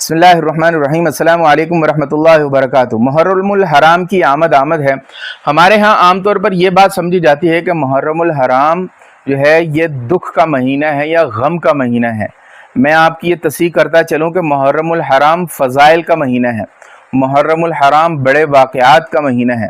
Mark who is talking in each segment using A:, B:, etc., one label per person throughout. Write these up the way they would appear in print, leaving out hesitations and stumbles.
A: بسم اللہ الرحمن الرحیم۔ السلام علیکم ورحمۃ اللہ وبرکاتہ۔ محرم الحرام کی آمد ہے۔ ہمارے ہاں عام طور پر یہ بات سمجھی جاتی ہے کہ محرم الحرام جو ہے یہ دکھ کا مہینہ ہے یا غم کا مہینہ ہے۔ میں آپ کی یہ تصحیح کرتا چلوں کہ محرم الحرام فضائل کا مہینہ ہے، محرم الحرام بڑے واقعات کا مہینہ ہے،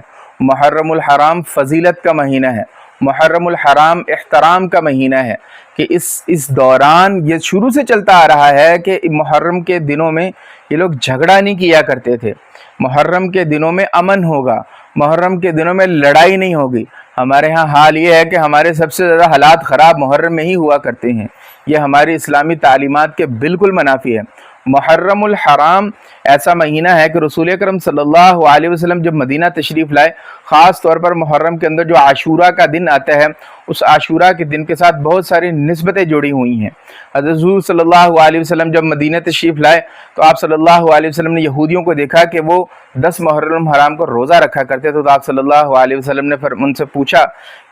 A: محرم الحرام فضیلت کا مہینہ ہے، محرم الحرام احترام کا مہینہ ہے کہ اس دوران یہ شروع سے چلتا آ رہا ہے کہ محرم کے دنوں میں یہ لوگ جھگڑا نہیں کیا کرتے تھے، محرم کے دنوں میں امن ہوگا، محرم کے دنوں میں لڑائی نہیں ہوگی۔ ہمارے ہاں حال یہ ہے کہ ہمارے سب سے زیادہ حالات خراب محرم میں ہی ہوا کرتے ہیں۔ یہ ہماری اسلامی تعلیمات کے بالکل منافی ہے۔ محرم الحرام ایسا مہینہ ہے کہ رسول اکرم صلی اللہ علیہ وسلم جب مدینہ تشریف لائے، خاص طور پر محرم کے اندر جو عاشورہ کا دن آتا ہے، اس عاشورہ کے دن کے ساتھ بہت ساری نسبتیں جڑی ہوئی ہیں۔ حضرت حضور صلی اللہ علیہ وسلم جب مدینہ تشریف لائے تو آپ صلی اللہ علیہ وسلم نے یہودیوں کو دیکھا کہ وہ 10 محرم الحرام کو روزہ رکھا کرتے تھے، تو آپ صلی اللہ علیہ وسلم نے ان سے پوچھا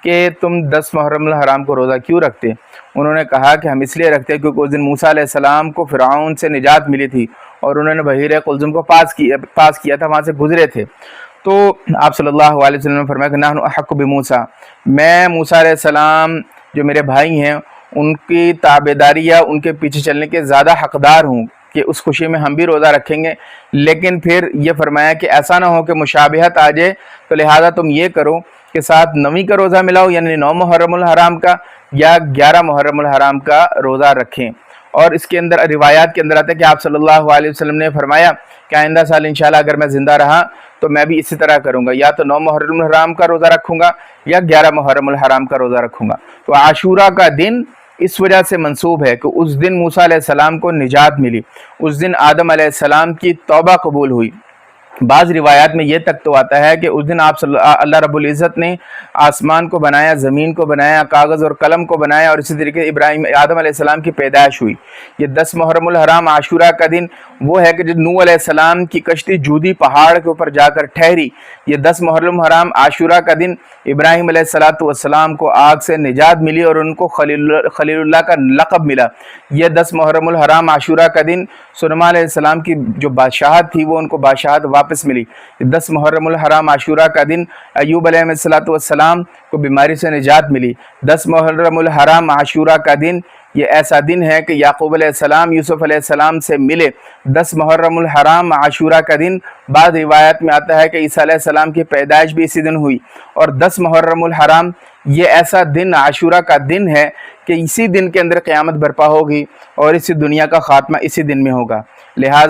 A: کہ تم 10 محرم الحرام کو روزہ کیوں رکھتے؟ انہوں نے کہا کہ ہم اس لیے رکھتے ہیں کیونکہ اس دن موسیٰ علیہ السلام کو فرعون سے نجات ملی تھی اور انہوں نے بحیرہ قلزم کو پاس کیا تھا، وہاں سے گزرے تھے۔ تو آپ صلی اللہ علیہ وسلم نے فرمایا کہ نحن احق بموسیٰ، میں موسیٰ علیہ السلام جو میرے بھائی ہیں ان کی تابعداری یا ان کے پیچھے چلنے کے زیادہ حقدار ہوں کہ اس خوشی میں ہم بھی روزہ رکھیں گے۔ لیکن پھر یہ فرمایا کہ ایسا نہ ہو کہ مشابہت آ جائے، تو لہٰذا تم یہ کرو کہ ساتھ 9 کا روزہ ملاؤ، یعنی 9 محرم الحرام کا یا 11 محرم الحرام کا روزہ رکھیں۔ اور اس کے اندر روایات کے اندر آتا ہے کہ آپ صلی اللہ علیہ وسلم نے فرمایا کہ آئندہ سال انشاءاللہ اگر میں زندہ رہا تو میں بھی اسی طرح کروں گا، یا تو 9 محرم الحرام کا روزہ رکھوں گا یا 11 محرم الحرام کا روزہ رکھوں گا۔ تو عاشورہ کا دن اس وجہ سے منسوب ہے کہ اس دن موسیٰ علیہ السلام کو نجات ملی، اس دن آدم علیہ السلام کی توبہ قبول ہوئی۔ بعض روایات میں یہ تک تو آتا ہے کہ اس دن اللہ رب العزت نے آسمان کو بنایا، زمین کو بنایا، کاغذ اور قلم کو بنایا، اور اسی طریقے آدم علیہ السلام کی پیدائش ہوئی۔ یہ 10 محرم الحرام عاشورہ کا دن وہ ہے کہ جب نوح علیہ السلام کی کشتی جودی پہاڑ کے اوپر جا کر ٹھہری۔ یہ 10 محرم الحرام عاشورہ کا دن ابراہیم علیہ السلام کو آگ سے نجات ملی اور ان کو خلیل اللہ کا لقب ملا۔ یہ 10 محرم الحرام عاشورہ کا دن سلیمان علیہ السلام کی جو بادشاہت تھی وہ ان کو بادشاہت واپس ملی۔ 10 محرم الحرام عاشورہ کا دن ایوب علیہ السلام کو بیماری سے نجات ملی۔ 10 محرم الحرام عاشورہ کا دن یہ ایسا دن ہے کہ یعقوب علیہ السلام یوسف علیہ السلام سے ملے۔ 10 محرم الحرام عاشورہ کا دن بعض روایت میں آتا ہے کہ عیسیٰ علیہ السلام کی پیدائش بھی اسی دن ہوئی۔ اور 10 محرم الحرام یہ ایسا دن عاشورہ کا دن ہے کہ اسی دن کے اندر قیامت برپا ہوگی اور اسی دنیا کا خاتمہ اسی دن میں ہوگا۔ لہٰذا